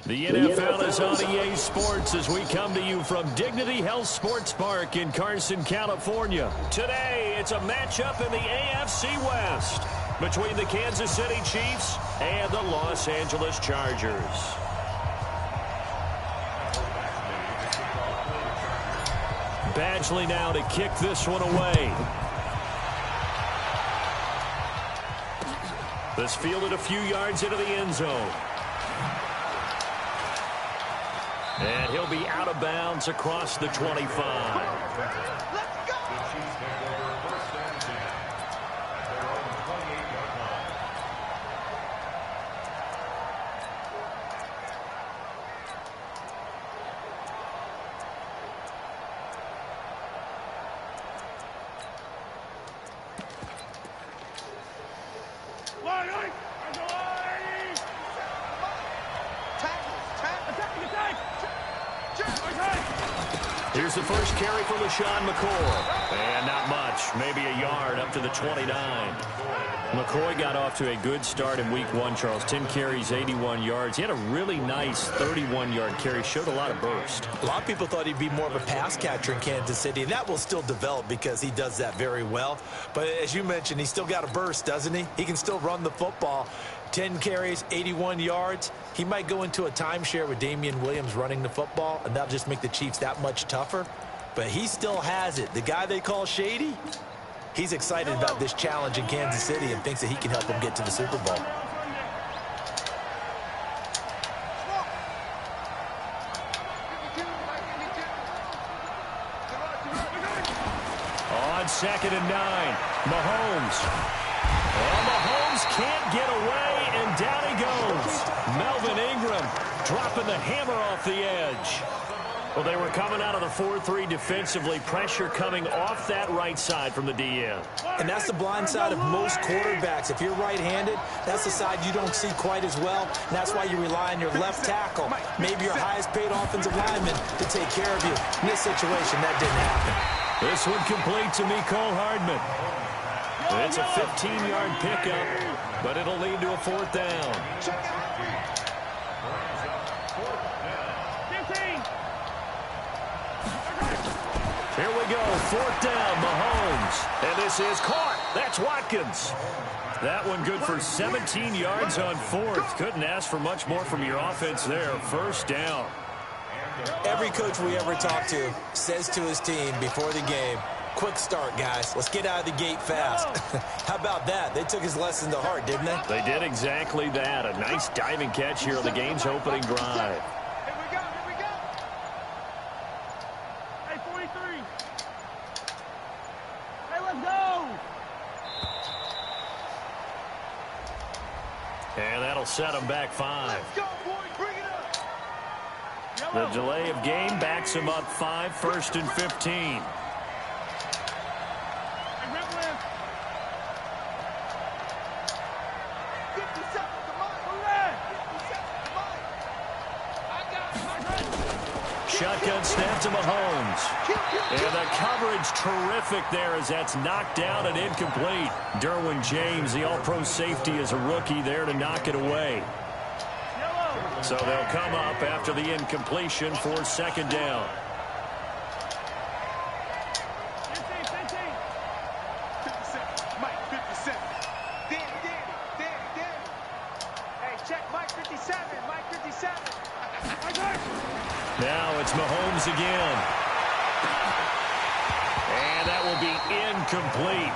The NFL is on EA Sports as we come to you from Dignity Health Sports Park in Carson, California. Today, it's a matchup in the AFC West between the Kansas City Chiefs and the Los Angeles Chargers. Badgley now to kick this one away. This fielded a few yards into the end zone. And he'll be out of bounds across the 25. Here's the first carry for LaShawn McCoy. And not much, maybe a yard up to the 29. McCoy got off to a good start in week 1, Charles. 10 carries, 81 yards. He had a really nice 31-yard carry. Showed a lot of burst. A lot of people thought he'd be more of a pass catcher in Kansas City, and that will still develop because he does that very well. But as you mentioned, he's still got a burst, doesn't he? He can still run the football. 10 carries, 81 yards. He might go into a timeshare with Damian Williams running the football, and that'll just make the Chiefs that much tougher. But he still has it. The guy they call Shady, he's excited about this challenge in Kansas City and thinks that he can help them get to the Super Bowl. On 2nd and 9, Mahomes. Well, Mahomes can't get away, and down he goes. Melvin Ingram dropping the hammer off the edge. Well, they were coming out of the 4-3 defensively. Pressure coming off that right side from the DN. And that's the blind side of most quarterbacks. If you're right-handed, that's the side you don't see quite as well. And that's why you rely on your left tackle, maybe your highest-paid offensive lineman, to take care of you. In this situation, that didn't happen. This one complete to Mecole Hardman. It's a 15-yard pickup, but it'll lead to a 4th down. Here we go, 4th down, Mahomes. And this is caught. That's Watkins. That one good for 17 yards on 4th. Couldn't ask for much more from your offense there. 1st down. Every coach we ever talk to says to his team before the game, quick start, guys. Let's get out of the gate fast. How about that? They took his lesson to heart, didn't they? They did exactly that. A nice diving catch here on the game's opening drive. And that'll set them back 5. The delay of game backs them up 5, 1st and 15. Shotgun snap to Mahomes. And the coverage terrific there as that's knocked down and incomplete. Derwin James, the all-pro safety, is a rookie there to knock it away. So they'll come up after the incompletion for 2nd down. Now it's Mahomes again. And that will be incomplete.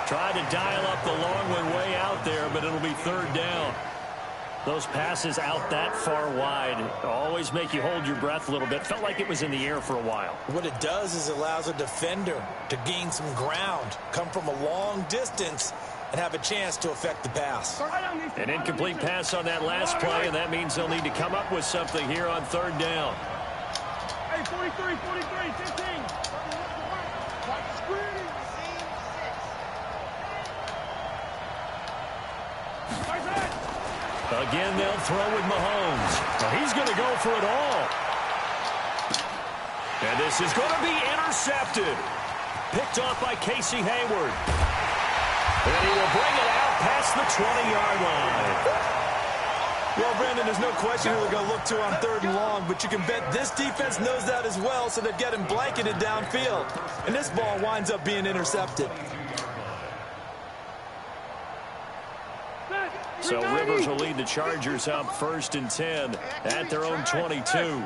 Tried to dial up the long one way out there, but it'll be 3rd down. Those passes out that far wide always make you hold your breath a little bit. Felt like it was in the air for a while. What it does is it allows a defender to gain some ground, come from a long distance, and have a chance to affect the pass. An incomplete pass on that last play, and that means they'll need to come up with something here on 3rd down. Hey, 43, 15. Again, they'll throw with Mahomes. Well, he's going to go for it all. And this is going to be intercepted. Picked off by Casey Hayward. And he will bring it out past the 20-yard line. Well, Brandon, there's no question who they're going to look to on 3rd and long, but you can bet this defense knows that as well, so they're getting blanketed downfield. And this ball winds up being intercepted. So Rivers will lead the Chargers up 1st and 10 at their own 22.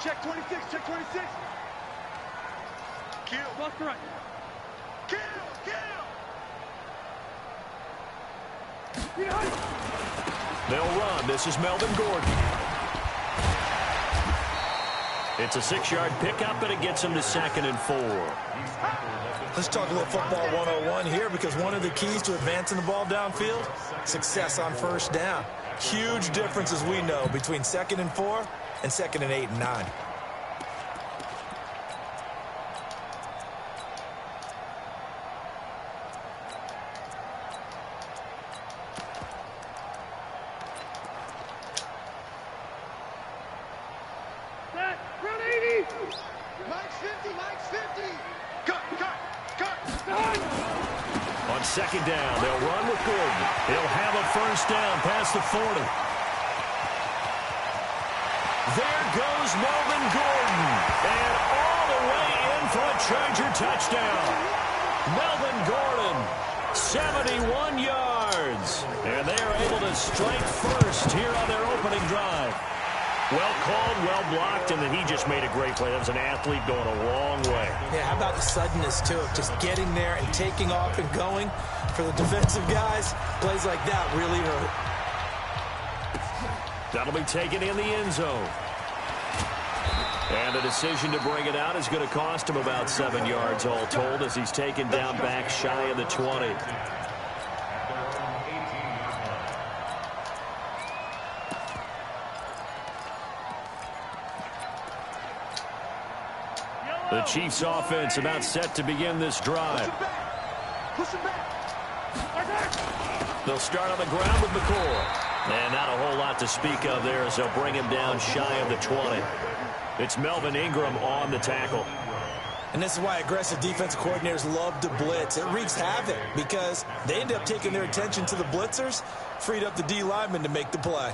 Check 26, check 26. Kill. Left to right. Kill, kill. They'll run. This is Melvin Gordon. It's a 6-yard pickup, and it gets him to 2nd and 4. Let's talk a little football 101 here, because one of the keys to advancing the ball downfield, success on 1st down. Huge difference, as we know, between 2nd and 4 and 2nd and 8 and 9. On 2nd down, they'll run with Gordon. He'll have a 1st down past the 40. There goes Melvin Gordon. And all the way in for a Charger touchdown. Melvin Gordon, 71 yards. And they are able to strike first here on their opening drive. Well called, well blocked, and then he just made a great play. That was an athlete going a long way. Yeah, how about the suddenness, too, of just getting there and taking off and going for the defensive guys? Plays like that really hurt. That'll be taken in the end zone. And the decision to bring it out is going to cost him about 7 yards all told, as he's taken down back shy of the 20. The Chiefs offense about set to begin this drive. They'll start on the ground with McCoy. And not a whole lot to speak of there, as they'll bring him down shy of the 20. It's Melvin Ingram on the tackle. And this is why aggressive defensive coordinators love to blitz. It wreaks havoc because they end up taking their attention to the blitzers, freed up the D lineman to make the play.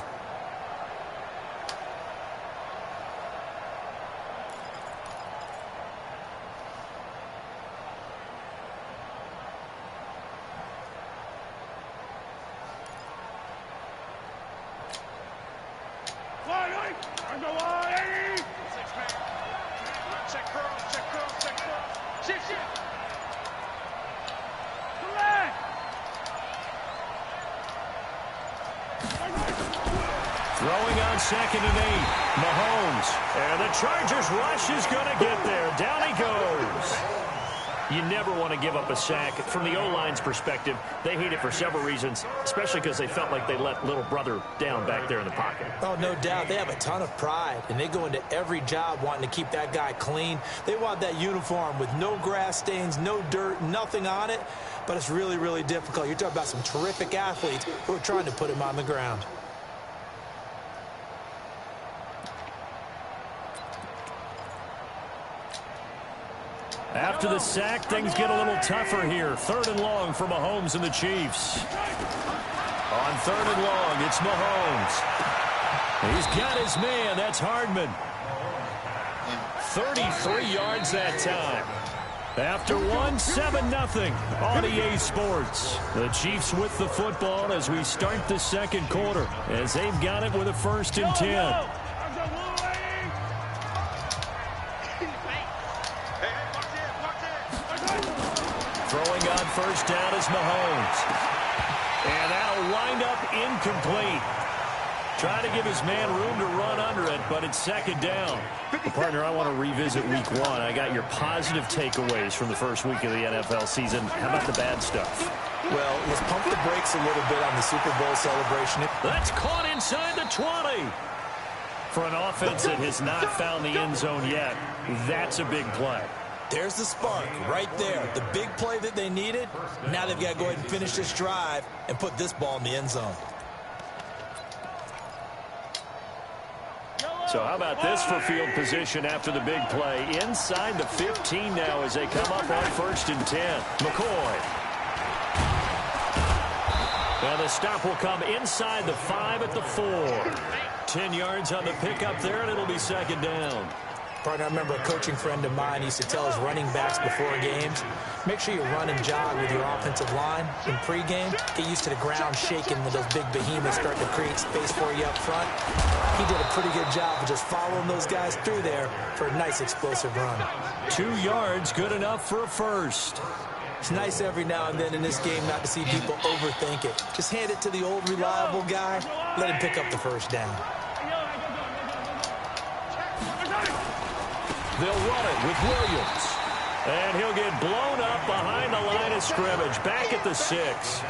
Throwing on 2nd and 8. Mahomes. And the Chargers rush is going to get there. Down he goes. You never want to give up a sack. From the O-line's perspective, they hate it for several reasons, especially because they felt like they let little brother down back there in the pocket. Oh, no doubt. They have a ton of pride, and they go into every job wanting to keep that guy clean. They want that uniform with no grass stains, no dirt, nothing on it, but it's really, really difficult. You're talking about some terrific athletes who are trying to put him on the ground. After the sack, things get a little tougher here. 3rd and long for Mahomes and the Chiefs. On 3rd and long, it's Mahomes. He's got his man. That's Hardman. 33 yards that time. After one, 7-0 on EA Sports. The Chiefs with the football as we start the 2nd quarter, as they've got it with a 1st and 10. Throwing on 1st down is Mahomes. And that'll wind up incomplete. Trying to give his man room to run under it, but it's 2nd down. Well, partner, I want to revisit week 1. I got your positive takeaways from the first week of the NFL season. How about the bad stuff? Well, let's pump the brakes a little bit on the Super Bowl celebration. That's caught inside the 20. For an offense that has not found the end zone yet, that's a big play. There's the spark right there. The big play that they needed. Now they've got to go ahead and finish this drive and put this ball in the end zone. So how about this for field position after the big play? Inside the 15 now as they come up on 1st and 10. McCoy. Well, the stop will come inside the 5 at the 4. 10 yards on the pickup there, and it'll be second down. Partner, I remember a coaching friend of mine used to tell his running backs before games, make sure you run and jog with your offensive line in pregame. Get used to the ground shaking when those big behemoths start to create space for you up front. He did a pretty good job of just following those guys through there for a nice explosive run. 2 yards, good enough for a first. It's nice every now and then in this game not to see people overthink it. Just hand it to the old reliable guy, let him pick up the first down. They'll run it with Williams. And he'll get blown up behind the line of scrimmage, back at the 6.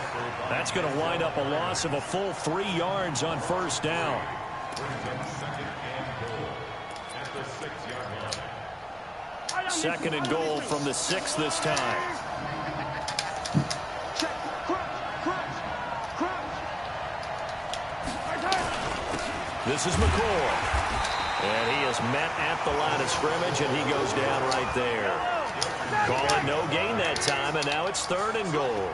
That's going to wind up a loss of a full 3 yards on first down. Second and goal from the 6 this time. This is McCoy. And he is met at the line of scrimmage, and he goes down right there. Call it no gain that time, and now it's third and goal.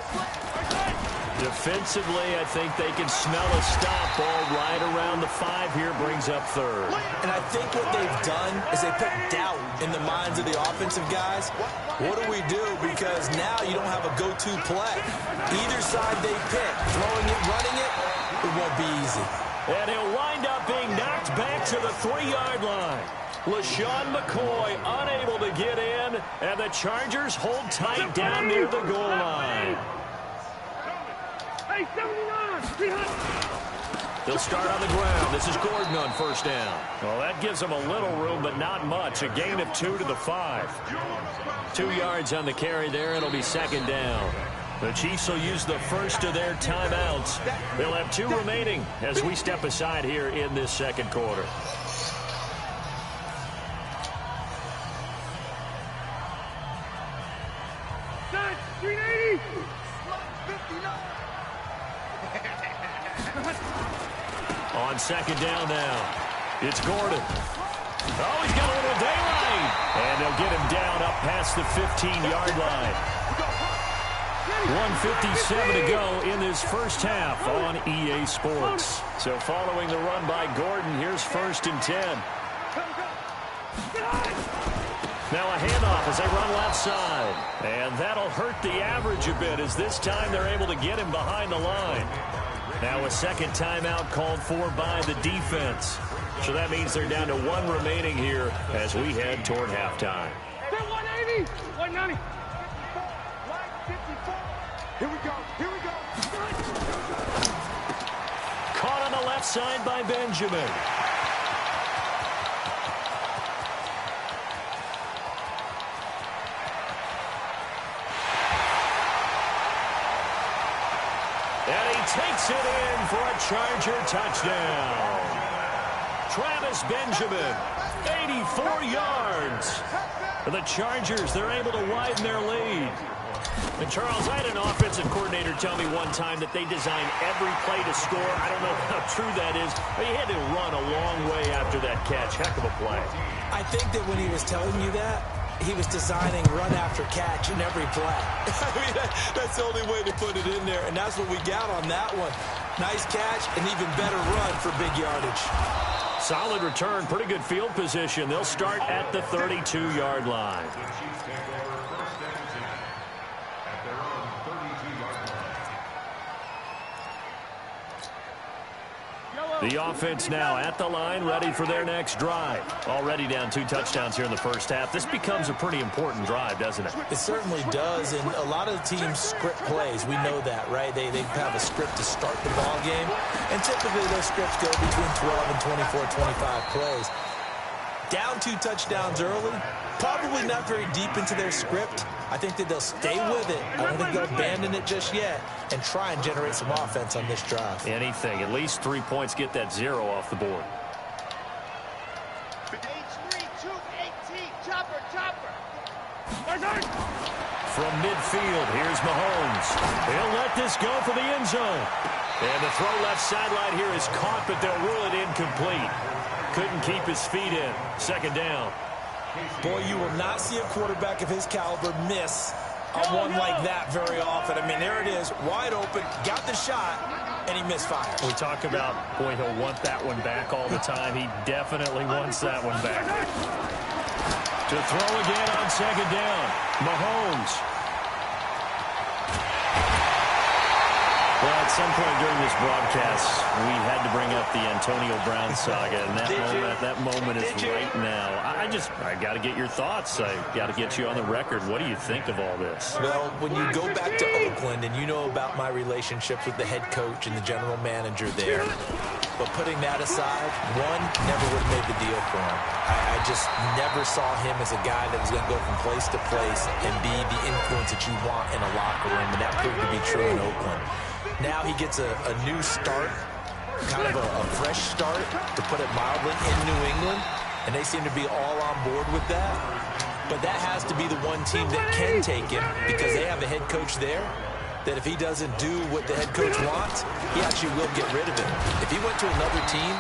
Defensively, I think they can smell a stop. Ball right around the 5 here, brings up third. And I think what they've done is they put doubt in the minds of the offensive guys. What do we do? Because now you don't have a go-to play. Either side they pick, throwing it, running it, it won't be easy. And he'll wind up being knocked back to the 3-yard line. LaShawn McCoy unable to get in, and the Chargers hold tight down near the goal line. Hey, 79! They'll start on the ground. This is Gordon on first down. Well, that gives them a little room, but not much. A gain of 2 to the 5. 2 yards on the carry there, and it'll be second down. The Chiefs will use the first of their timeouts. They'll have 2 remaining as we step aside here in this second quarter. On second down now, it's Gordon. Oh, he's got a little daylight. And they'll get him down up past the 15-yard line. 1:57 to go in this first half on EA Sports. So following the run by Gordon, here's first and 10. Now a handoff as they run left side. And that'll hurt the average a bit as this time they're able to get him behind the line. Now a second timeout called for by the defense. So that means they're down to 1 remaining here as we head toward halftime. 180! 190! Here we go. Here we go. Caught on the left side by Benjamin. And he takes it in for a Charger touchdown. Travis Benjamin, 84 yards. For the Chargers, they're able to widen their lead. And Charles, I had an offensive coordinator tell me one time that they design every play to score. I don't know how true that is, but he had to run a long way after that catch. Heck of a play. I think that when he was telling you that, he was designing run after catch in every play. I mean, that's the only way to put it in there, and that's what we got on that one. Nice catch, and even better run for big yardage. Solid return, pretty good field position. They'll start at the 32-yard line. The offense now at the line, ready for their next drive. Already down 2 touchdowns here in the first half. This becomes a pretty important drive, doesn't it? It certainly does, and a lot of the teams script plays. We know that, right? They have a script to start the ball game, and typically those scripts go between 12 and 24, 25 plays. Down 2 touchdowns early, probably not very deep into their script. I think that they'll stay with it. I don't think they'll abandon it just yet and try and generate some offense on this drive. Anything. At least 3 points, get that 0 off the board. From midfield, here's Mahomes. He'll let this go for the end zone. And the throw left sideline here is caught, but they'll rule it incomplete. Couldn't keep his feet in. Second down. Boy, you will not see a quarterback of his caliber miss on one like that very often. I mean, there it is, wide open, got the shot, and he misfires. We talk about, boy, he'll want that one back all the time. He definitely wants that one back. To throw again on second down, Mahomes. Well, at some point during this broadcast, we had to bring up the Antonio Brown saga, and that moment is right now. I got to get your thoughts. I got to get you on the record. What do you think of all this? Well, when you go back to Oakland, and you know about my relationships with the head coach and the general manager there, but putting that aside, one, never would have made the deal for him. I just never saw him as a guy that was going to go from place to place and be the influence that you want in a locker room, and that proved to be true in Oakland. Now he gets a new start, kind of a fresh start, to put it mildly, in New England, and they seem to be all on board with that. But that has to be the one team that can take him, because they have a head coach there that if he doesn't do what the head coach wants, he actually will get rid of him. If he went to another team,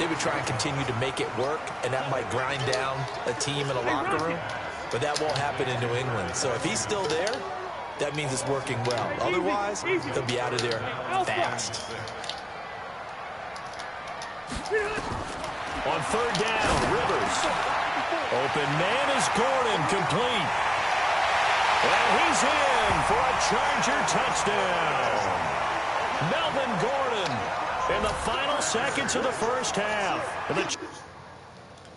they would try and continue to make it work, and that might grind down a team in a locker room, but that won't happen in New England. So if he's still there, that means it's working well. Otherwise, he'll be out of there fast. On third down, Rivers. Open man is Gordon, complete. And he's in for a Charger touchdown. Melvin Gordon in the final seconds of the first half.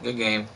Good game.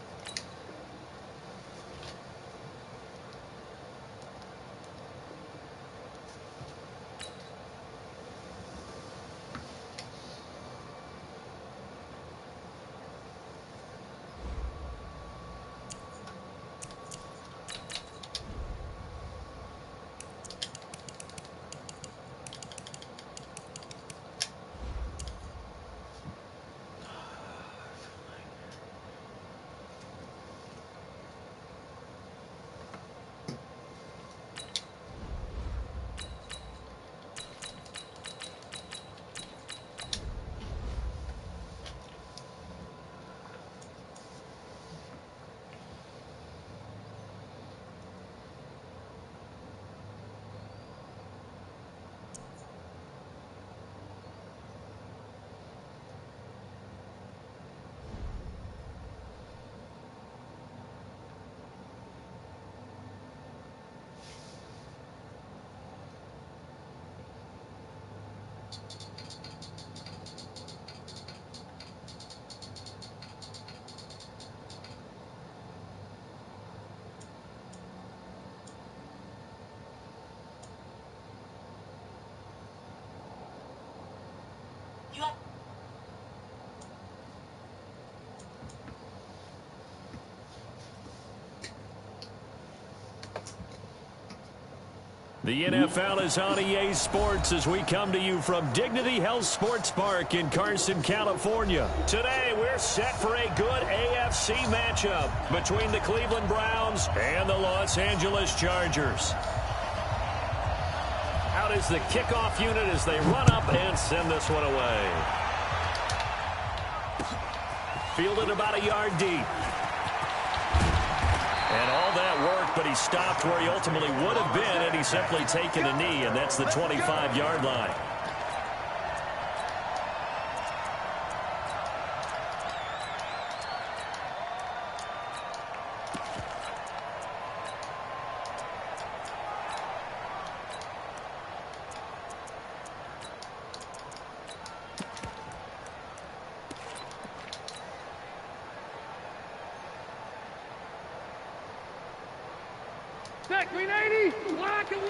The NFL is on EA Sports as we come to you from Dignity Health Sports Park in Carson, California. Today, we're set for a good AFC matchup between the Cleveland Browns and the Los Angeles Chargers. Out is the kickoff unit as they run up and send this one away. Fielded about a yard deep. And all that worked, but he stopped where he ultimately would have been, and he's simply taken a knee, and that's the 25-yard line. Set, green 80, black 11.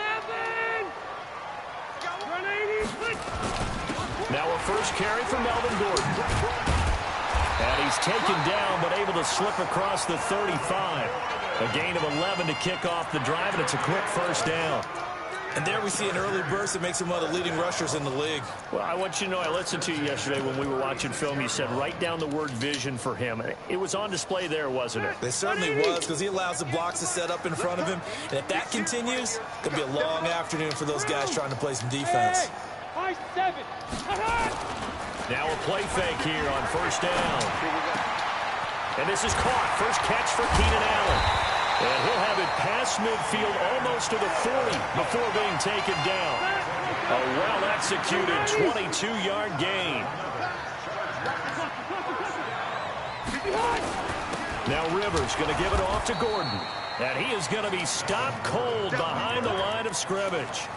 Run 80, switch. Now a first carry for Melvin Gordon. And he's taken down, but able to slip across the 35. A gain of 11 to kick off the drive, and it's a quick first down. And there we see an early burst that makes him one of the leading rushers in the league. Well, I want you to know, I listened to you yesterday when we were watching film. You said write down the word vision for him. It was on display there, wasn't it? It certainly was, because he allows the blocks to set up in front of him. And if that continues, it could be a long afternoon for those guys trying to play some defense. High 7. Now a play fake here on first down. And this is caught. First catch for Keenan Allen. And he'll have it past midfield almost to the 40 before being taken down. A well-executed 22-yard gain. Now Rivers going to give it off to Gordon. And he is going to be stopped cold behind the line of scrimmage.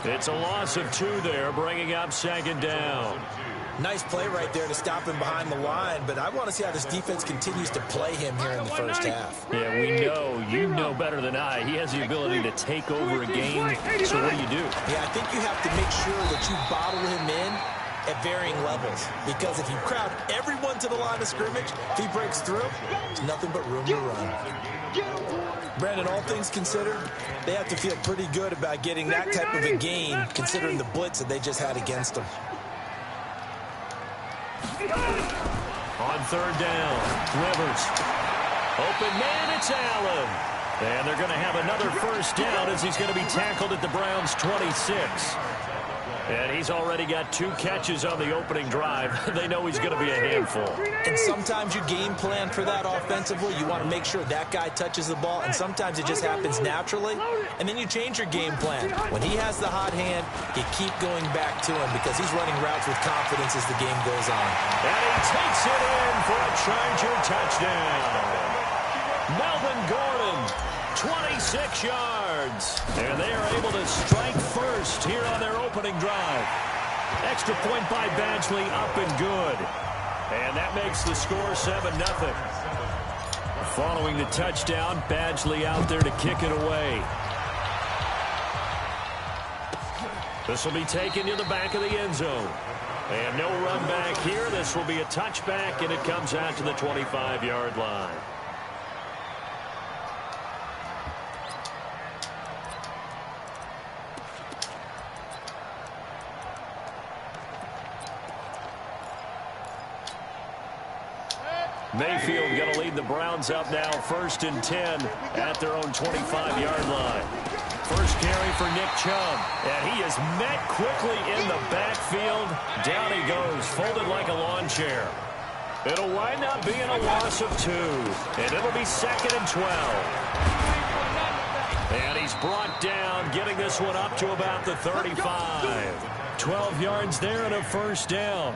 It's a loss of 2 there, bringing up second down. Nice play right there to stop him behind the line, but I want to see how this defense continues to play him here in the first half. Yeah, we know, you know better than I, he has the ability to take over a game. So what do you do? Yeah, I think you have to make sure that you bottle him in at varying levels, because if you crowd everyone to the line of scrimmage, if he breaks through, there's nothing but room to run. Brandon, all things considered, they have to feel pretty good about getting that type of a gain, considering the blitz that they just had against them. On third down, Rivers. Open man, it's Allen. And they're going to have another first down as he's going to be tackled at the Browns' 26. And he's already got 2 catches on the opening drive. They know he's going to be a handful. And sometimes you game plan for that offensively. You want to make sure that guy touches the ball, and sometimes it just happens naturally. And then you change your game plan. When he has the hot hand, you keep going back to him because he's running routes with confidence as the game goes on. And he takes it in for a Charger touchdown. Melvin Gordon, 26 yards. And they are able to strike first here on their opening drive. Extra point by Badgley, up and good. And that makes the score 7-0. Following the touchdown, Badgley out there to kick it away. This will be taken to the back of the end zone. And no run back here. This will be a touchback, and it comes out to the 25-yard line. Mayfield going to lead the Browns up now, 1st and 10 at their own 25-yard line. First carry for Nick Chubb, and he is met quickly in the backfield. Down he goes, folded like a lawn chair. It'll wind up being a loss of 2, and it'll be 2nd and 12. And he's brought down, getting this one up to about the 35. 12 yards there and a first down.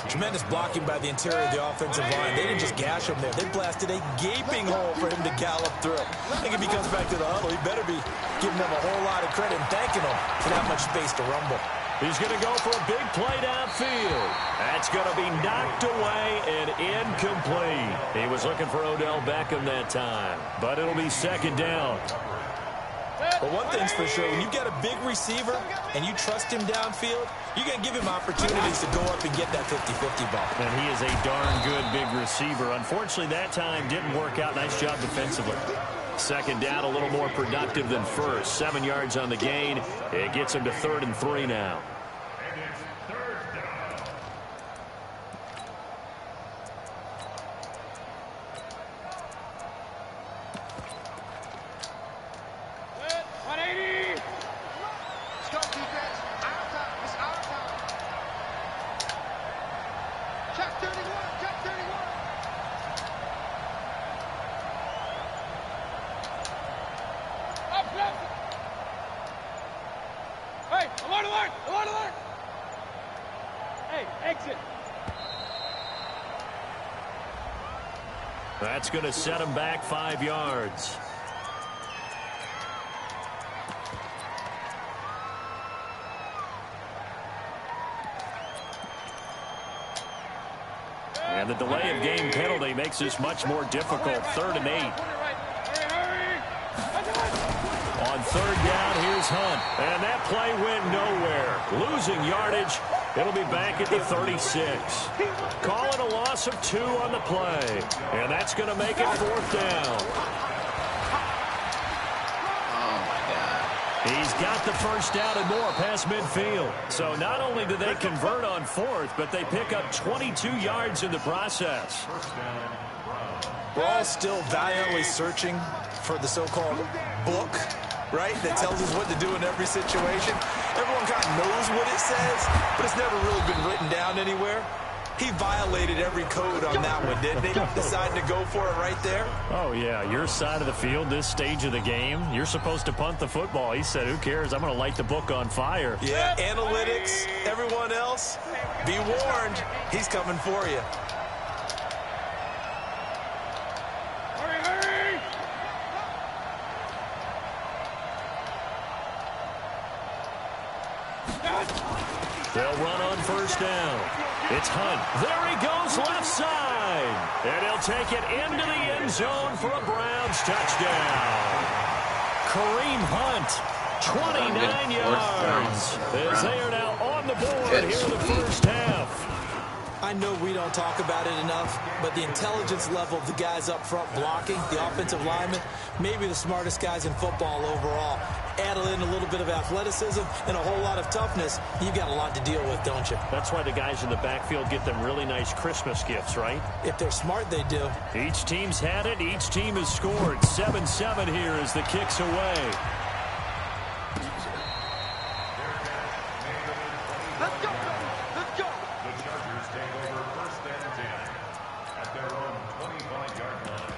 Tremendous blocking by the interior of the offensive line. They didn't just gash him there. They blasted a gaping hole for him to gallop through. I think if he comes back to the huddle, he better be giving them a whole lot of credit and thanking them for that much space to rumble. He's going to go for a big play downfield. That's going to be knocked away and incomplete. He was looking for Odell Beckham that time, but it'll be 2nd down. But one thing's for sure, when you get a big receiver and you trust him downfield, you're going to give him opportunities to go up and get that 50-50 ball. And he is a darn good big receiver. Unfortunately, that time didn't work out. Nice job defensively. 2nd down, a little more productive than first. 7 yards on the gain. It gets him to 3rd and 3 now. That's going to set him back 5 yards. And the delay of game penalty makes this much more difficult. 3rd and 8. On 3rd down, here's Hunt. And that play went nowhere. Losing yardage. It'll be back at the 36. Calling a loss of 2 on the play. And that's going to make it 4th down. Oh, my God. He's got the first down and more past midfield. So not only do they convert on 4th, but they pick up 22 yards in the process. We're all still valiantly searching for the so-called book, right, that tells us what to do in every situation. Everyone kind of knows what it says, but it's never really been written down anywhere. He violated every code on that one, didn't he? Decided to go for it right there. Oh, yeah, your side of the field, this stage of the game, you're supposed to punt the football. He said, who cares? I'm going to light the book on fire. Yeah, analytics, everyone else, be warned. He's coming for you. Hurry, hurry! They'll run on first down. It's Hunt. There he goes left side. And he'll take it into the end zone for a Browns touchdown. Kareem Hunt, 29 yards. As they are now on the board here in the first half. I know we don't talk about it enough, but the intelligence level of the guys up front blocking, the offensive linemen, maybe the smartest guys in football overall. Add in a little bit of athleticism and a whole lot of toughness, you've got a lot to deal with, don't you? That's why the guys in the backfield get them really nice Christmas gifts, right? If they're smart, they do. Each team's had it. Each team has scored. 7-7 here as the kick's away. Let's go! Let's go! The Chargers take over first and 10 at their own 25-yard line.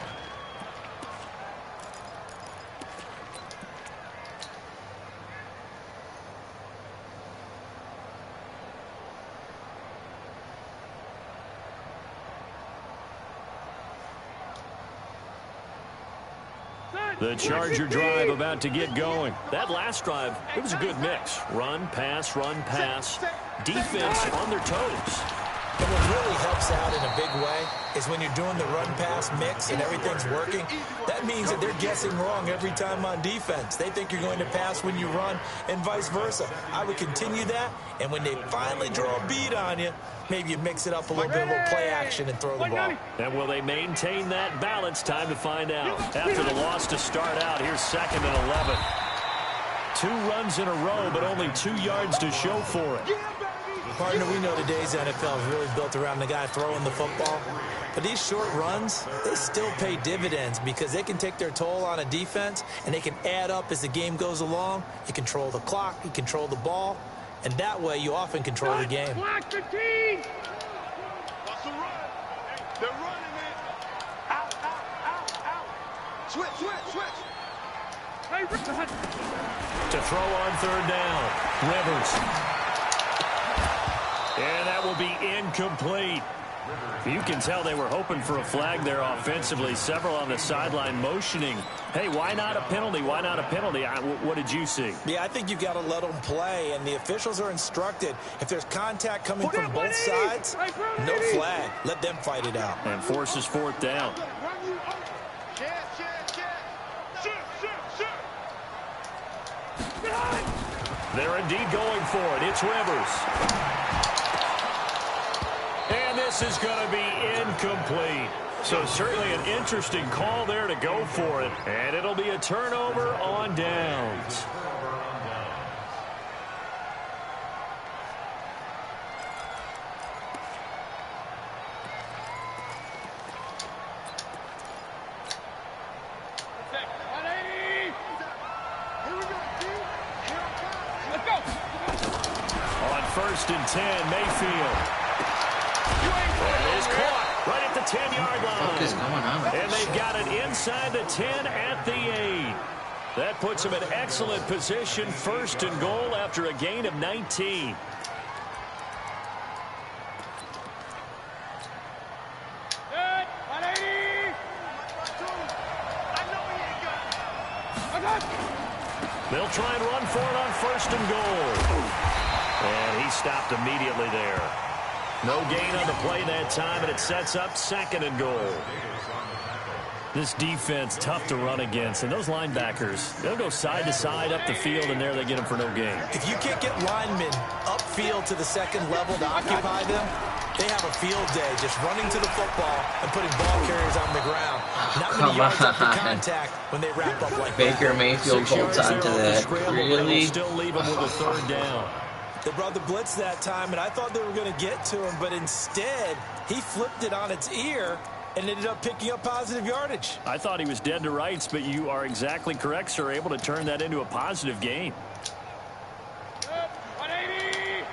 The Charger drive about to get going. That last drive, it was a good mix. Run, pass, defense on their toes. And what really helps out in a big way is when you're doing the run-pass mix and everything's working, that means that they're guessing wrong every time on defense. They think you're going to pass when you run and vice versa. I would continue that, and when they finally draw a beat on you, maybe you mix it up a little bit, a little play action, and throw the ball. And will they maintain that balance? Time to find out. After the loss to start out, here's 2nd and 11. 2 runs in a row, but only 2 yards to show for it. Partner, we know today's NFL is really built around the guy throwing the football. But these short runs, they still pay dividends because they can take their toll on a defense, and they can add up as the game goes along. You control the clock, you control the ball, and that way you often control the game. Block the team! What's the run? They're running it! Out, out, out, out! Switch, switch, switch! Hey, To throw on 3rd down, Rivers. And that will be incomplete. You can tell they were hoping for a flag there offensively. Several on the sideline motioning. Hey, why not a penalty? Why not a penalty? What did you see? Yeah, I think you've got to let them play, and the officials are instructed. If there's contact coming from both sides, no flag. Let them fight it out. And forces 4th down. They're indeed going for it. It's Rivers. And this is going to be incomplete. So certainly an interesting call there to go for it. And it'll be a turnover on downs. On 1st and 10, Mayfield. And is caught right at the 10-yard line. What is going on? And they've got it inside the 10 at the 8. That puts them in excellent position, 1st and goal after a gain of 19. They'll try and run for it on 1st and goal. And he stopped immediately there. No gain on the play that time, and it sets up 2nd and goal. This defense, tough to run against. And those linebackers, they'll go side to side up the field, and there they get them for no gain. If you can't get linemen upfield to the 2nd level to occupy them, they have a field day just running to the football and putting ball carriers on the ground. Not many yards after contact when they wrap up like that. Baker Mayfield holds on to that. Really? Still leave them with a 3rd down. They brought the blitz that time, and I thought they were going to get to him, but instead, he flipped it on its ear and ended up picking up positive yardage. I thought he was dead to rights, but you are exactly correct, sir. Able to turn that into a positive gain. 180!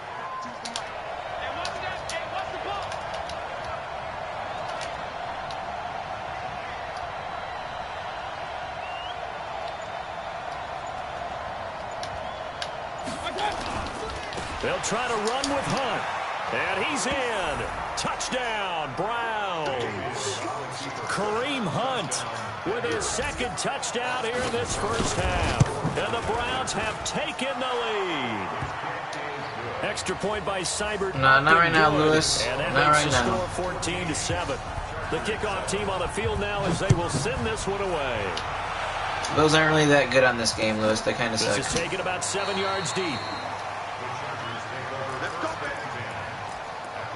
They'll try to run with Hunt. And he's in. Touchdown, Browns. Kareem Hunt with his second touchdown here in this first half. And the Browns have taken the lead. Extra point by Seibert. No, not right now, Lewis. And that not makes right the now. score 14-7. The kickoff team on the field now as they will send this one away. Bills aren't really that good on this game, Lewis. They kind of suck. This is taken about 7 yards deep.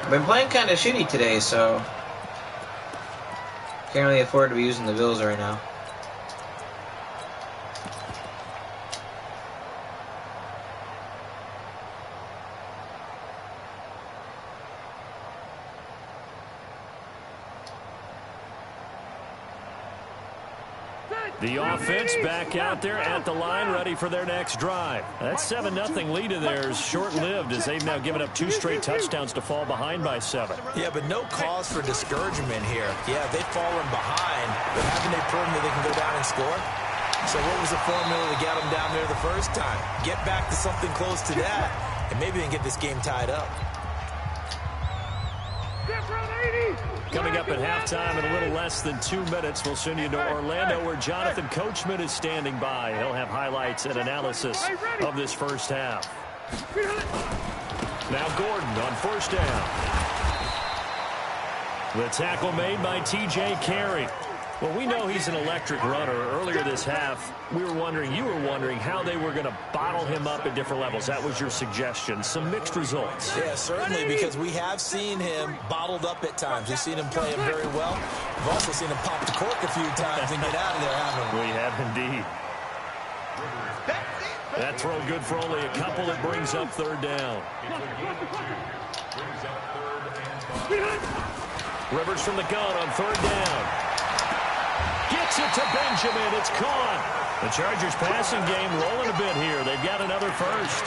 I've been playing kind of shitty today, so can't really afford to be using the Bills right now. The offense back out there at the line, ready for their next drive. That 7-0 lead of theirs short-lived as they've now given up 2 straight touchdowns to fall behind by 7. Yeah, but no cause for discouragement here. Yeah, they've fallen behind, but haven't they proven that they can go down and score? So what was the formula that got them down there the first time? Get back to something close to that, and maybe they can get this game tied up. Coming up at halftime in a little less than 2 minutes, we'll send you to Orlando where Jonathan Coachman is standing by. He'll have highlights and analysis of this first half. Now Gordon on first down. The tackle made by T.J. Carey. Well, we know he's an electric runner. Earlier this half, you were wondering how they were going to bottle him up at different levels. That was your suggestion. Some mixed results. Yeah, certainly, because we have seen him bottled up at times. We've seen him play it very well. We've also seen him pop the cork a few times and get out of there, haven't we? We have indeed. That throw good for only a couple. It brings up third down. Rivers from the gun on third down. Gets it to Benjamin. It's caught. The Chargers passing game rolling a bit here. They've got another first.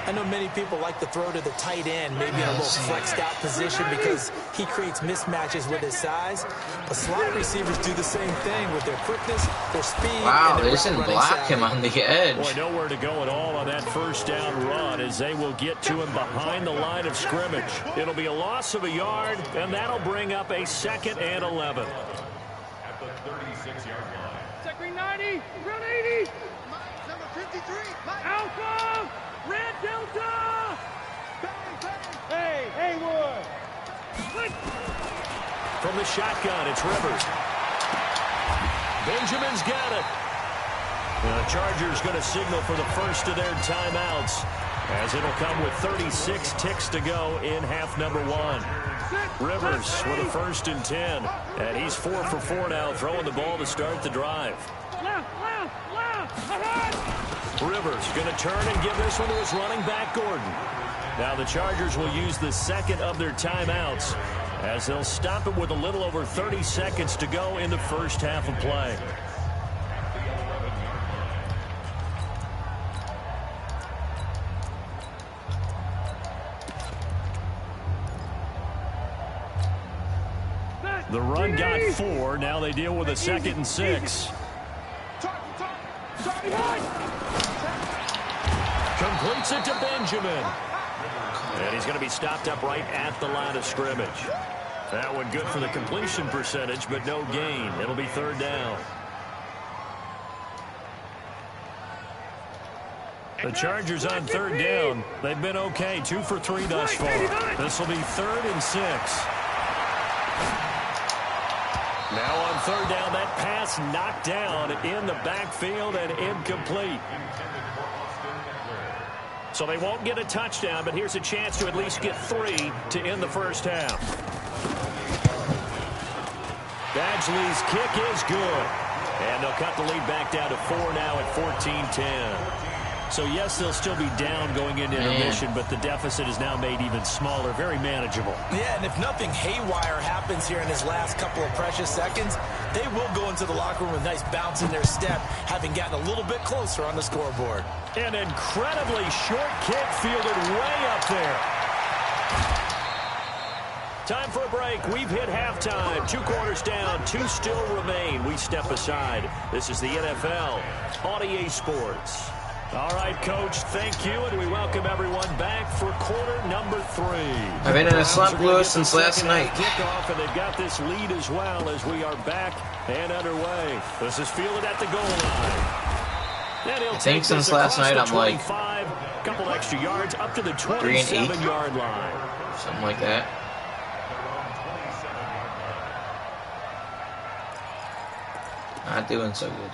I know many people like to throw to the tight end, maybe in a little flexed out position because he creates mismatches with his size. But slot receivers do the same thing with their quickness, their speed. Wow, and they their didn't route running block him savvy. on the edge. Boy, nowhere to go at all on that first down run as they will get to him behind the line of scrimmage. It'll be a loss of a yard, and that'll bring up a 2nd and 11. At the 36-yard line. Second 90, red 80. Number 53. Alpha, red Delta. Hey, Haywood. From the shotgun, it's Rivers. Benjamin's got it. The Chargers going to signal for the first of their timeouts as it'll come with 36 ticks to go in half number 1. Rivers with a 1st and 10. And he's 4 for 4 now, throwing the ball to start the drive. Rivers going to turn and give this one to his running back, Gordon. Now the Chargers will use the second of their timeouts as they'll stop it with a little over 30 seconds to go in the first half of play. The run got 4. Now they deal with a 2nd and 6. Completes it to Benjamin. And he's going to be stopped up right at the line of scrimmage. That one good for the completion percentage, but no gain. It'll be third down. The Chargers on third down. They've been okay. 2 for 3 thus far. This will be 3rd and 6. Now on third down, that pass knocked down in the backfield and incomplete. So they won't get a touchdown, but here's a chance to at least get 3 to end the first half. Badgley's kick is good. And they'll cut the lead back down to 4 now at 14-10. So, yes, they'll still be down going into intermission, but the deficit is now made even smaller, very manageable. Yeah, and if nothing haywire happens here in his last couple of precious seconds, they will go into the locker room with a nice bounce in their step, having gotten a little bit closer on the scoreboard. An incredibly short kick fielded way up there. Time for a break. We've hit halftime. 2 quarters down, 2 still remain. We step aside. This is the NFL on EA Sports. All right, Coach, thank you, and we welcome everyone back for quarter number 3. I've been in a slump, Lewis, since last night. Kickoff, and they've got this lead as well as we are back and underway. This is fielded at the goal line. I think since last night I'm like a couple extra yards up to the 3 and 8, 27-yard line. something like that. Not doing so good.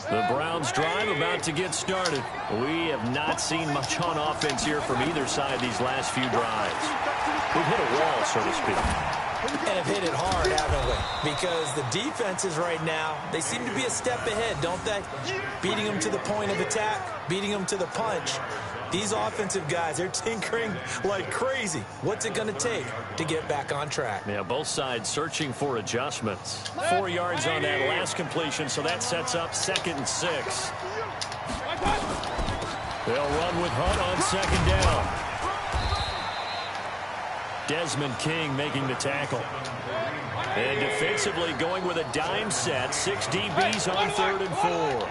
The Browns drive about to get started. We have not seen much on offense here from either side these last few drives. We've hit a wall, so to speak. And have hit it hard, haven't we? Because the defenses right now, they seem to be a step ahead, don't they? Beating them to the point of attack, beating them to the punch. These offensive guys, they're tinkering like crazy. What's it going to take to get back on track? Yeah, both sides searching for adjustments. 4 yards on that last completion, so that sets up 2nd and 6. They'll run with Hunt on 2nd down. Desmond King making the tackle. And defensively going with a dime set. 6 DBs on 3rd and 4.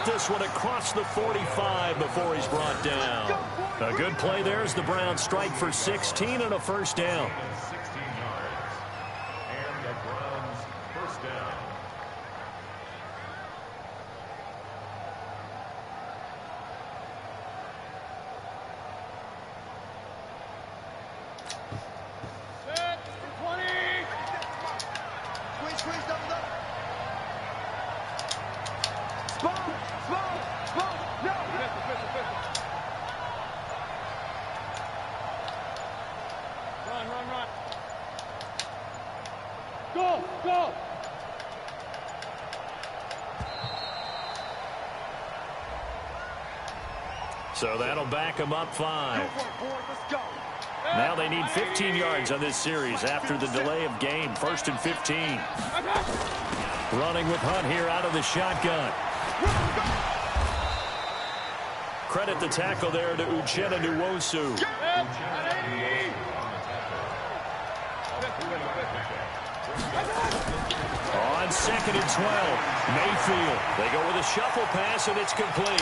This one across the 45 before he's brought down. A good play there as the Browns strike for 16 and a first down. 16 yards. And the Browns first down. Set. 20. Squeeze, double up. Run. Go. So that'll back them up 5. Let's go. Now they need 15 yards on this series after the delay of game. 1st and 15. Running with Hunt here out of the shotgun. Credit the tackle there to Uchenna Nwosu. On 2nd and 12, Mayfield. They go with a shuffle pass, and it's complete.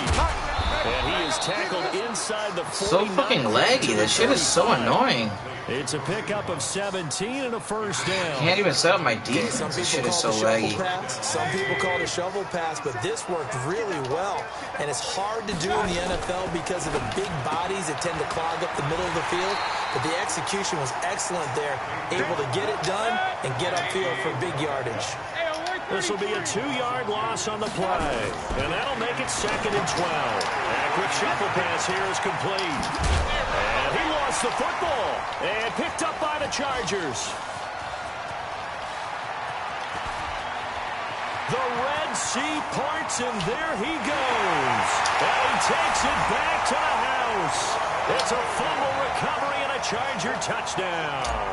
And he is tackled inside the 49. So fucking laggy. This shit is so annoying. It's a pickup of 17 and a first down. Can't even set up my Okay, defense. This shit is so laggy. Some people call it a shovel pass, but this worked really well. And it's hard to do in the NFL because of the big bodies that tend to clog up the middle of the field. But the execution was excellent there. Able to get it done and get upfield for big yardage. This will be a 2-yard loss on the play. And that'll make it 2nd and 12. And a quick shuffle pass here is complete. And he lost the football. And picked up by the Chargers. The Red Sea parts, and there he goes. And he takes it back to the house. It's a fumble recovery and a Charger touchdown.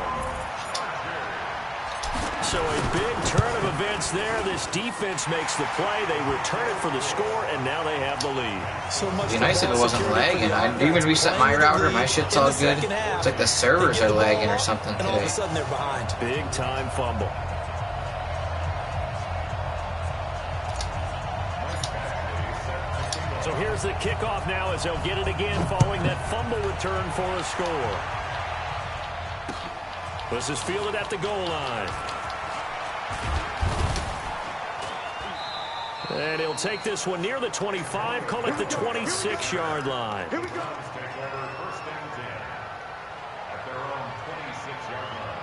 So a big turn of events there. This defense makes the play. They return it for the score, and now they have the lead. So much. It'd be nice if it wasn't lagging. I'd even reset my router. My shit's all good. It's like the servers are lagging or something And all of a today. sudden they're behind. Big time fumble. So here's the kickoff now as they'll get it again following that fumble return for a score. This is fielded at the goal line. And he'll take this one near the 25, call it the 26-yard line. Here we go. Take over 1st and 10 at their own 26-yard line.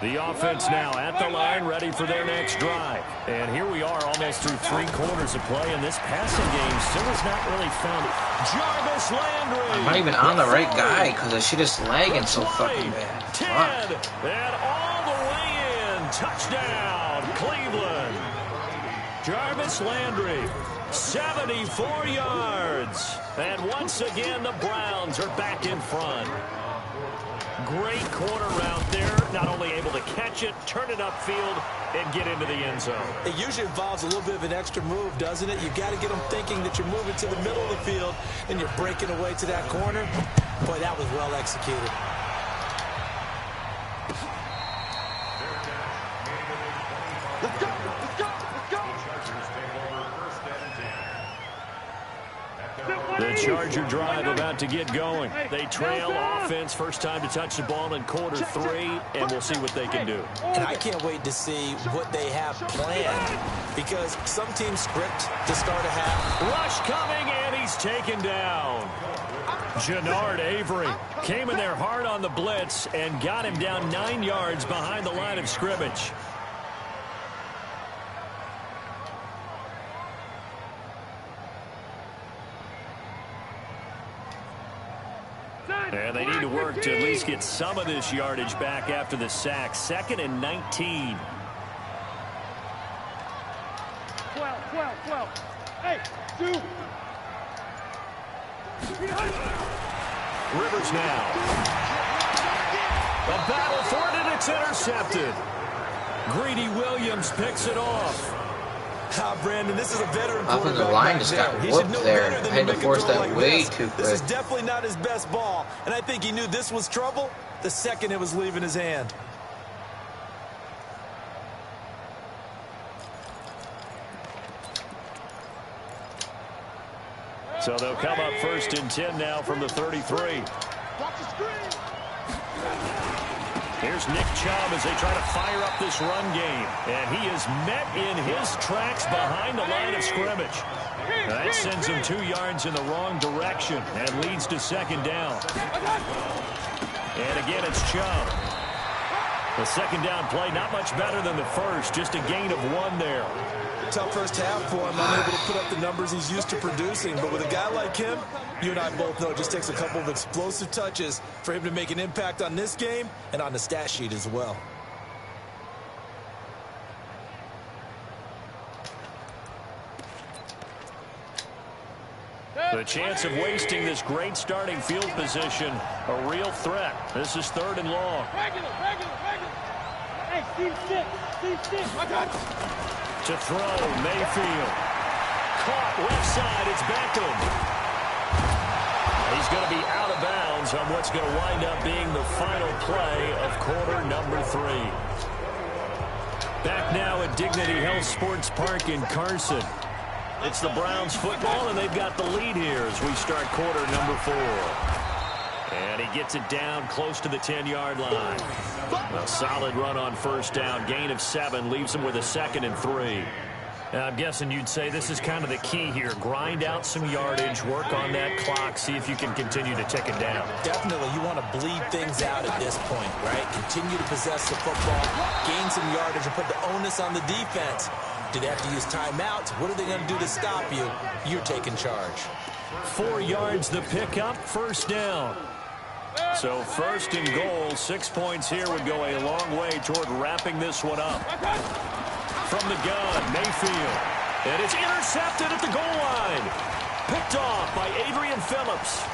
The offense now at the line, ready for their next drive. And here we are almost through 3 quarters of play, and this passing game still has not really found it. Jarvis Landry. I'm not even on the right guy because the shit is lagging so fucking bad. 10, Fuck. and all the way in. Touchdown, Cleveland. Jarvis Landry, 74 yards. And once again, the Browns are back in front. Great corner route there. Not only able to catch catch it, turn it upfield, and get into the end zone. It usually involves a little bit of an extra move, doesn't it? You've got to get them thinking that you're moving to the middle of the field and you're breaking away to that corner. Boy, that was well executed. Let's go. Let's go. Let's go. The Charger drive about to get going. They trail offense, first time to touch the ball in quarter 3, and we'll see what they can do. And I can't wait to see what they have planned, because some teams script to start a half. Rush coming, and he's taken down. Jannard Avery came in there hard on the blitz and got him down 9 yards behind the line of scrimmage. And they need to work to at least get some of this yardage back after the sack. 2nd and 19. 12. Hey, 2. Rivers now. A battle for it, and it's intercepted. Greedy Williams picks it off. Brandon, this is a veteran Offensive line just got whooped there. Had to force that way too quick. This is definitely not his best ball, and I think he knew this was trouble the second it was leaving his hand. So they'll come up 1st and 10 now from the 33. Here's Nick Chubb as they try to fire up this run game. And he is met in his tracks behind the line of scrimmage. That sends him 2 yards in the wrong direction and leads to 2nd down. And again, it's Chubb. The 2nd down play, not much better than the first, just a gain of 1 there. Tough first half for him, unable to put up the numbers he's used to producing. But with a guy like him, you and I both know it just takes a couple of explosive touches for him to make an impact on this game and on the stat sheet as well. The chance of wasting this great starting field position, a real threat. This is 3rd and long. Regular. Hey, Steve, I got you. To throw, Mayfield. Caught left side, it's Beckham. He's going to be out of bounds on what's going to wind up being the final play of quarter number 3. Back now at Dignity Health Sports Park in Carson. It's the Browns football, and they've got the lead here as we start quarter number 4. And he gets it down close to the 10-yard line. A solid run on 1st down. Gain of 7 leaves him with a 2nd and 3. I'm guessing you'd say this is kind of the key here. Grind out some yardage, work on that clock, see if you can continue to tick it down. Definitely, you want to bleed things out at this point, right? Continue to possess the football, gain some yardage, and put the onus on the defense. Do they have to use timeouts? What are they going to do to stop you? You're taking charge. 4 yards the pickup, 1st down. So 1st and goal, 6 points here would go a long way toward wrapping this one up. From the gun, Mayfield. And it's intercepted at the goal line. Picked off by Adrian Phillips.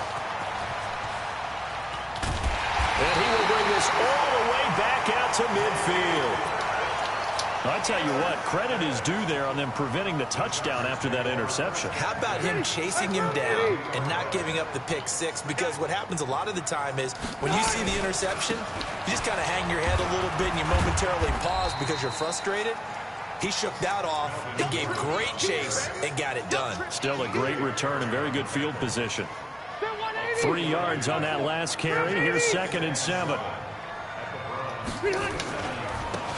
And he will bring this all the way back out to midfield. I tell you what, credit is due there on them preventing the touchdown after that interception. How about him chasing him down and not giving up the pick 6? Because what happens a lot of the time is when you see the interception, you just kind of hang your head a little bit and you momentarily pause because you're frustrated. He shook that off and gave great chase and got it done. Still a great return and very good field position. 3 yards on that last carry. Here's 2nd and 7.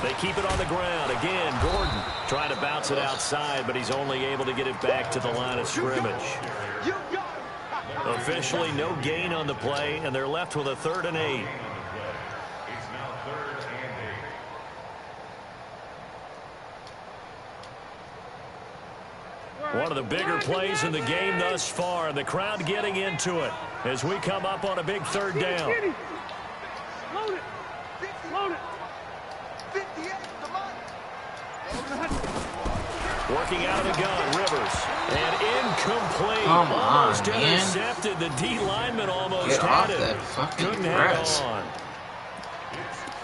They keep it on the ground. Again, Gordon trying to bounce it outside, but he's only able to get it back to the line of scrimmage. Officially, no gain on the play, and they're left with a 3rd and 8. It's now 3rd and 8. One of the bigger plays in the game thus far. The crowd getting into it as we come up on a big 3rd down. Load it. Working out of the gun, Rivers. And incomplete. Come on, almost man. intercepted. The D lineman almost Get had off it. that fucking Couldn't press. hang on.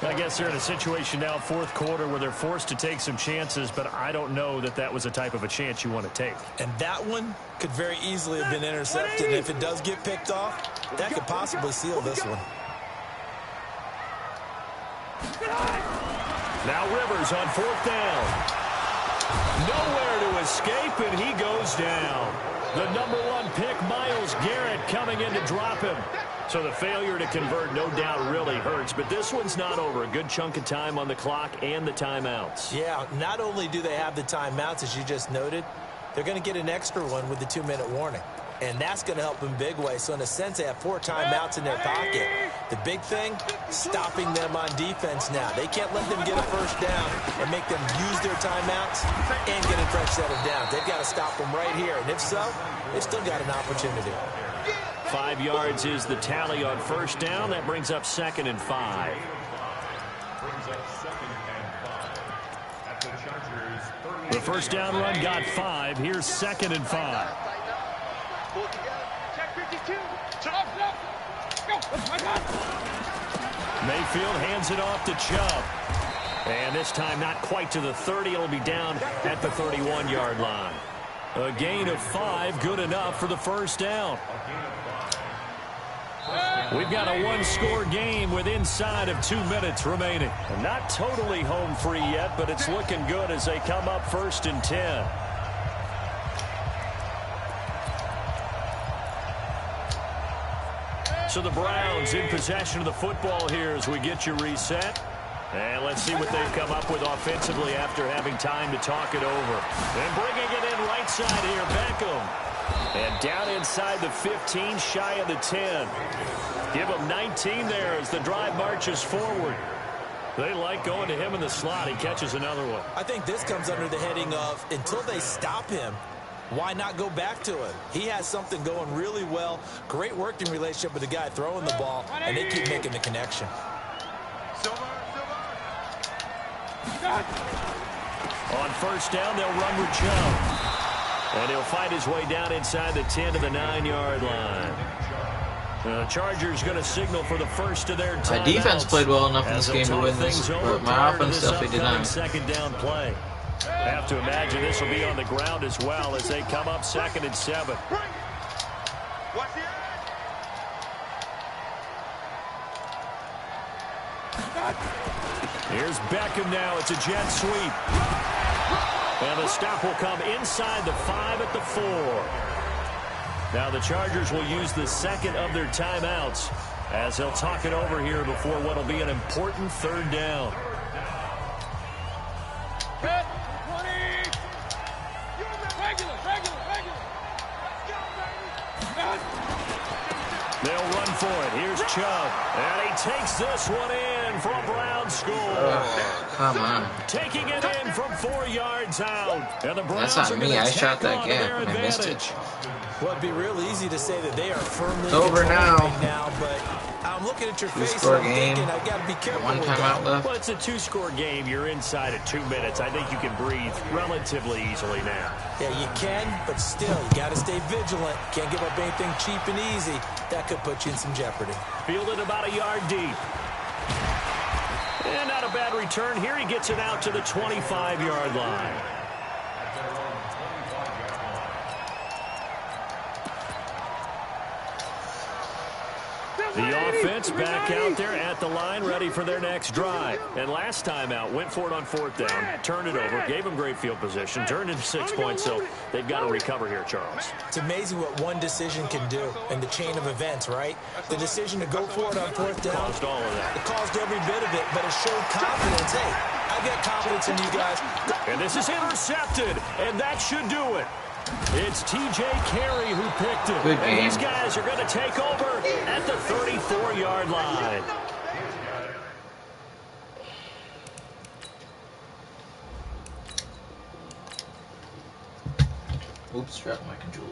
I guess they're in a situation now, fourth quarter, where they're forced to take some chances, but I don't know that that was the type of a chance you want to take. And that one could very easily have been intercepted. And if it does get picked off, that could possibly seal this one. Now Rivers on fourth down. Nowhere to escape, and he goes down. The #1 pick, Myles Garrett, coming in to drop him. So the failure to convert, no doubt, really hurts. But this one's not over. A good chunk of time on the clock and the timeouts. Yeah, not only do they have the timeouts, as you just noted, they're going to get an extra one with the 2-minute warning. And that's going to help in big way. So in a sense, they have 4 timeouts in their pocket. The big thing, stopping them on defense now. They can't let them get a first down and make them use their timeouts and get a fresh set of downs. They've got to stop them right here. And if so, they've still got an opportunity. 5 yards is the tally on first down. That brings up 2nd and 5. The first down run got 5. Here's 2nd and 5. Check 52. Go. Mayfield hands it off to Chubb. And this time not quite to the 30. It'll be down at the 31-yard line. A gain of 5, good enough for the first down. We've got a 1-score game with inside of 2 minutes remaining. Not totally home free yet, but it's looking good as they come up 1st and 10. So the Browns in possession of the football here as we get you reset. And let's see what they've come up with offensively after having time to talk it over. And bringing it in right side here, Beckham. And down inside the 15, shy of the 10. Give him 19 there as the drive marches forward. They like going to him in the slot. He catches another one. I think this comes under the heading of, until they stop him, why not go back to him? He has something going really well. Great working relationship with the guy throwing the ball, and they keep making the connection. On first down, they'll run with Chubb. And he'll fight his way down inside the 10 to the 9-yard line. The Chargers going to signal for the first of their timeouts. My defense played well enough in this game to win this, but my offense definitely did not. Second down play. Have to imagine this will be on the ground as well as they come up 2nd and 7. Here's Beckham now. It's a jet sweep. And the stop will come inside the 5 at the 4. Now the Chargers will use the 2nd of their timeouts as they'll talk it over here before what will be an important 3rd down. They'll run for it. Here's Chubb. And he takes this one in for a Brown score. Oh, come on. Taking it in from 4 yards out. And the Browns That's are not me. I shot that their gap and I missed it. advantage. Well, it'd be real easy to say that they are firmly It's over controlling now. right now, but I'm looking at your face and Two-score I'm game. thinking I've got to be careful One with timeout that. left. Well, it's a 2-score game. You're inside at 2 minutes. I think you can breathe relatively easily now. Yeah, you can, but still, you got to stay vigilant. Can't give up anything cheap and easy. That could put you in some jeopardy. Fielded about a yard deep. And not a bad return. Here he gets it out to the 25-yard line. The offense back out there at the line, ready for their next drive. And last time out, went for it on 4th down, turned it over, gave them great field position, turned into 6 points, so they've got to recover here, Charles. It's amazing what one decision can do in the chain of events, right? The decision to go for it on 4th down. Caused all of that. It caused every bit of it, but it showed confidence. Hey, I've got confidence in you guys. And this is intercepted, and that should do it. It's T.J. Carey who picked it. Good and game. these guys are going to take over at the 34-yard line. Oops, dropped my controller.